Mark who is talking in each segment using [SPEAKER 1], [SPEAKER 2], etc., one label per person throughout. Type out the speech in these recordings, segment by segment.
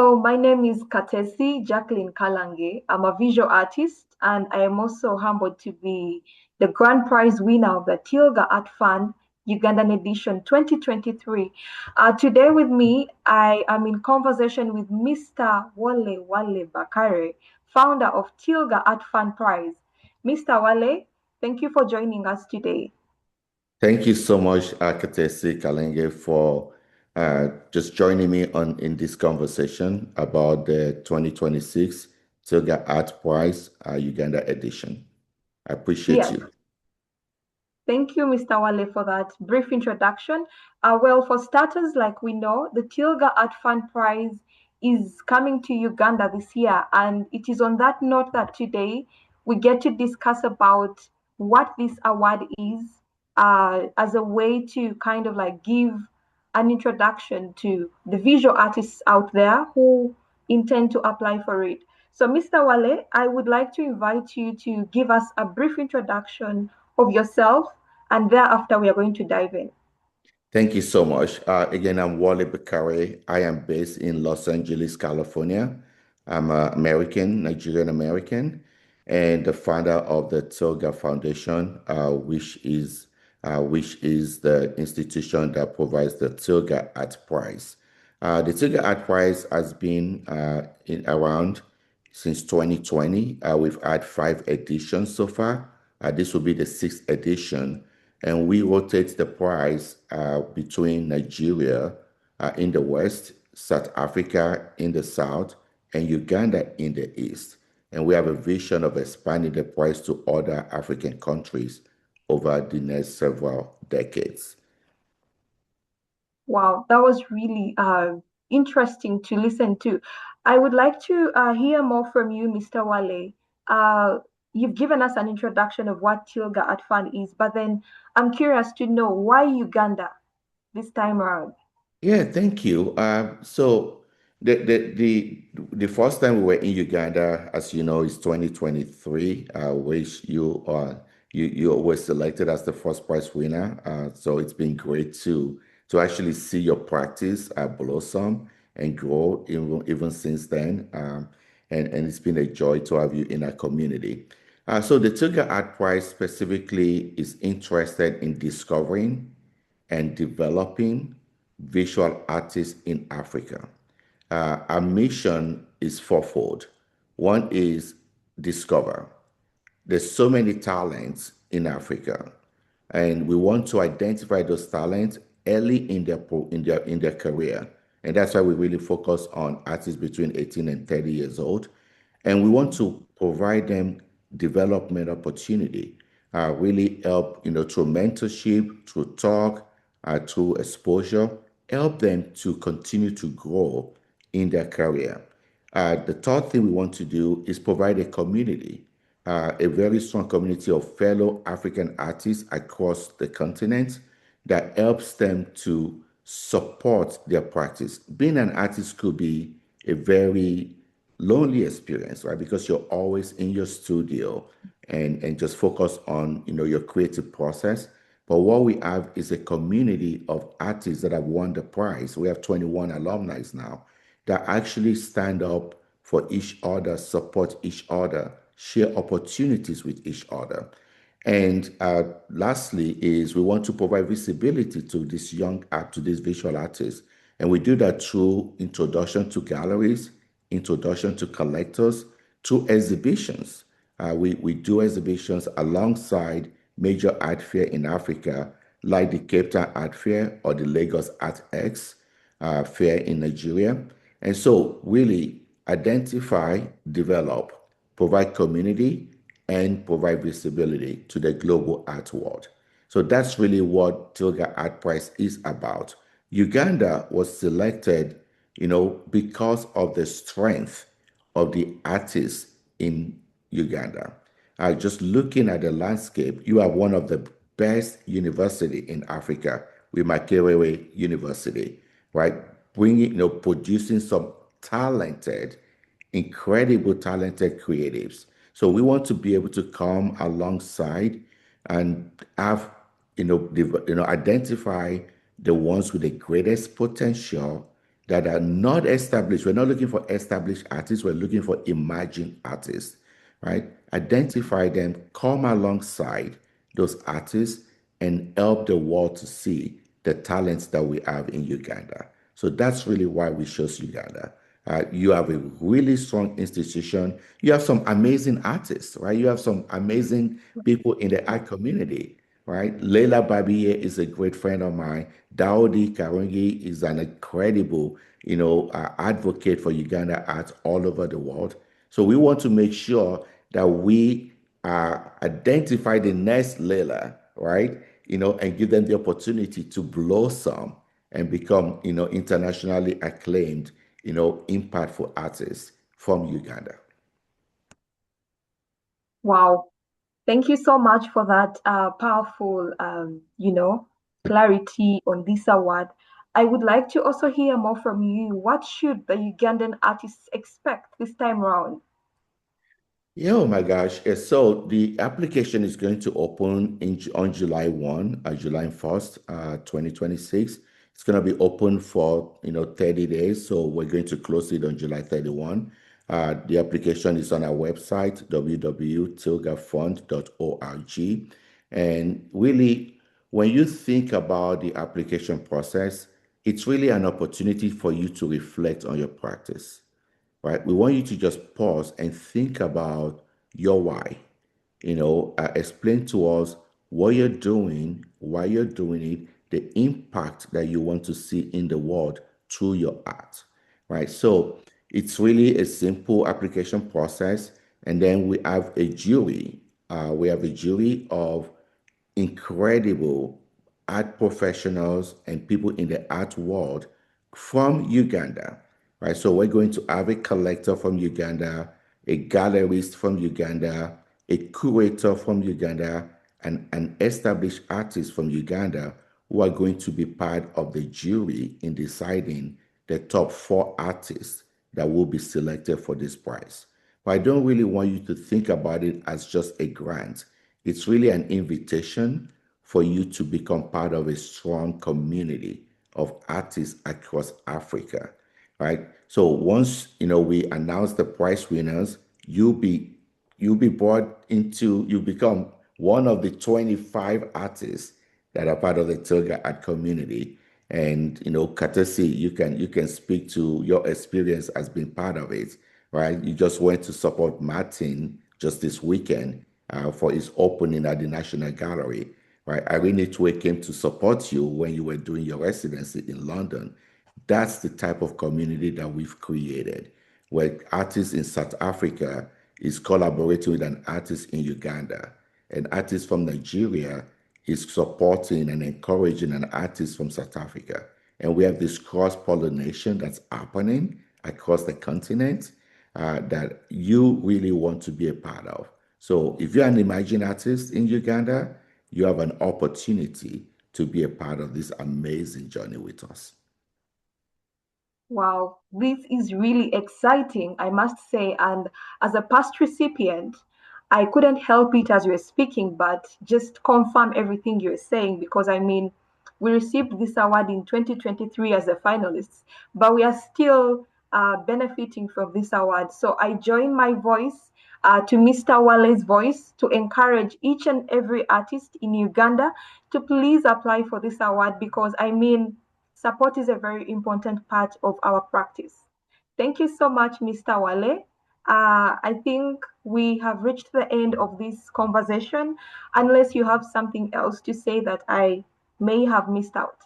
[SPEAKER 1] Hello, my name is Katesi Jacqueline Kalange. I'm a visual artist and I am also humbled to be the grand prize winner of the Tilga Art Fund Ugandan edition 2023. Today with me, I am in conversation with Mr. Wole Bakare, founder of Tilga Art Fund Prize. Mr. Wale, thank you for joining us today.
[SPEAKER 2] Thank you so much, Katesi Kalange, for just joining me in this conversation about the 2026 Tilga Art Prize Uganda edition. I appreciate
[SPEAKER 1] Yes.
[SPEAKER 2] you.
[SPEAKER 1] Thank you, Mr. Wale, for that brief introduction. Well, for starters, like we know, the Tilga Art Fund Prize is coming to Uganda this year, and it is on that note that today we get to discuss about what this award is, as a way to kind of like give an introduction to the visual artists out there who intend to apply for it. So, Mr. Wale, I would like to invite you to give us a brief introduction of yourself, and thereafter we are going to dive in.
[SPEAKER 2] Thank you so much. Again, I'm Wole Bakare. I am based in Los Angeles, California. I'm an American, Nigerian American, and the founder of the Tilga Foundation, which is the institution that provides the Tilga Art Prize. The Tilga Art Prize has been around since 2020. We've had 5 editions so far. This will be the 6th edition, and we rotate the prize between Nigeria in the west, South Africa in the south, and Uganda in the east. And we have a vision of expanding the prize to other African countries over the next several decades.
[SPEAKER 1] Wow, that was really interesting to listen to. I would like to hear more from you, Mr. Wale. Uh, you've given us an introduction of what Tilga Art Fund is, but then I'm curious to know why Uganda this time around.
[SPEAKER 2] Yeah, thank you. So the first time we were in Uganda, as you know, is 2023, which you were selected as the first prize winner. So it's been great to actually see your practice blossom and grow even since then. And it's been a joy to have you in our community. So the Tilga Art Prize specifically is interested in discovering and developing visual artists in Africa. Our mission is fourfold. One is discover. There's so many talents in Africa, and we want to identify those talents early in their career, and that's why we really focus on artists between 18 and 30 years old, and we want to provide them development opportunity, really help through mentorship, through talk, through exposure, help them to continue to grow in their career. The third thing we want to do is provide a community, a very strong community of fellow African artists across the continent that helps them to support their practice. Being an artist could be a very lonely experience, right? Because you're always in your studio and just focus on your creative process. But what we have is a community of artists that have won the prize. We have 21 alumni now that actually stand up for each other, support each other, share opportunities with each other. And lastly, is we want to provide visibility to this young art, to these visual artists. And we do that through introduction to galleries, introduction to collectors, through exhibitions. We do exhibitions alongside major art fair in Africa, like the Cape Town Art Fair or the Lagos Art X fair in Nigeria. And so really identify, develop, provide community, and provide visibility to the global art world. So that's really what Tilga Art Prize is about. Uganda was selected, because of the strength of the artists in Uganda. Just looking at the landscape, you are one of the best university in Africa with Makerere University, right? Bringing, producing some talented, incredible talented creatives. So we want to be able to come alongside and have, identify the ones with the greatest potential that are not established. We're not looking for established artists, we're looking for emerging artists, right? Identify them, come alongside those artists and help the world to see the talents that we have in Uganda. So that's really why we chose Uganda. You have a really strong institution. You have some amazing artists, right? You have some amazing people in the art community, right? Leila Babiye is a great friend of mine. Daudi Kalange is an incredible, advocate for Uganda arts all over the world. So we want to make sure that we identify the next Leila, right? And give them the opportunity to blossom and become, internationally acclaimed, impactful artists from Uganda.
[SPEAKER 1] Wow. Thank you so much for that powerful, clarity on this award. I would like to also hear more from you. What should the Ugandan artists expect this time around?
[SPEAKER 2] Yeah, oh my gosh. So the application is going to open on July 1, July 1st, 2026. It's going to be open for, 30 days. So we're going to close it on July 31. The application is on our website, www.tilgafund.org. And really, when you think about the application process, it's really an opportunity for you to reflect on your practice, right? We want you to just pause and think about your why. Explain to us what you're doing, why you're doing it, the impact that you want to see in the world through your art, right? So it's really a simple application process. And then we have a jury. We have a jury of incredible art professionals and people in the art world from Uganda, right? So we're going to have a collector from Uganda, a gallerist from Uganda, a curator from Uganda, and an established artist from Uganda who are going to be part of the jury in deciding the top four artists that will be selected for this prize. But I don't really want you to think about it as just a grant. It's really an invitation for you to become part of a strong community of artists across Africa, right? So once we announce the prize winners, you'll be brought into you become one of the 25 artists that are part of the Tilga art community. And Katesi, you can speak to your experience as being part of it, right? You just went to support Martin just this weekend for his opening at the National Gallery, right? Irene Twe came to support you when you were doing your residency in London. That's the type of community that we've created, where artists in South Africa is collaborating with an artist in Uganda. An artist from Nigeria is supporting and encouraging an artist from South Africa. And we have this cross pollination that's happening across the continent that you really want to be a part of. So if you're an emerging artist in Uganda, you have an opportunity to be a part of this amazing journey with us.
[SPEAKER 1] Wow, this is really exciting, I must say. And as a past recipient, I couldn't help it as you were speaking, but just confirm everything you're saying because I mean, we received this award in 2023 as a finalists, but we are still benefiting from this award. So I join my voice to Mr. Wole's voice to encourage each and every artist in Uganda to please apply for this award because I mean, support is a very important part of our practice. Thank you so much, Mr. Wole. I think we have reached the end of this conversation, unless you have something else to say that I may have missed out.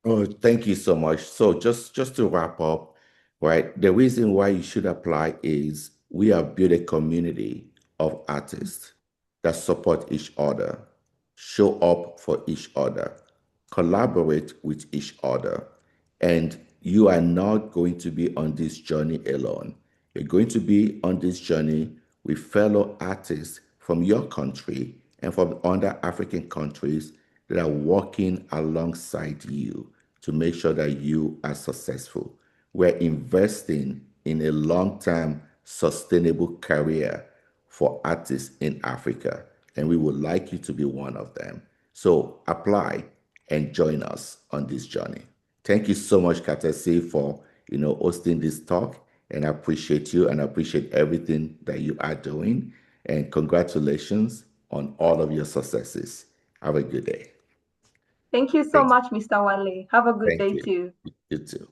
[SPEAKER 2] Oh, thank you so much. So just to wrap up, right? The reason why you should apply is we have built a community of artists that support each other, show up for each other, collaborate with each other. And you are not going to be on this journey alone. You're going to be on this journey with fellow artists from your country and from other African countries that are working alongside you to make sure that you are successful. We're investing in a long term, sustainable career for artists in Africa, and we would like you to be one of them. So apply and join us on this journey. Thank you so much, Katesi, for hosting this talk. And I appreciate you and I appreciate everything that you are doing. And congratulations on all of your successes. Have a good day.
[SPEAKER 1] Thank you so
[SPEAKER 2] Thanks.
[SPEAKER 1] much, Mr. Wale. Have a good
[SPEAKER 2] Thank
[SPEAKER 1] day
[SPEAKER 2] you.
[SPEAKER 1] too.
[SPEAKER 2] You too.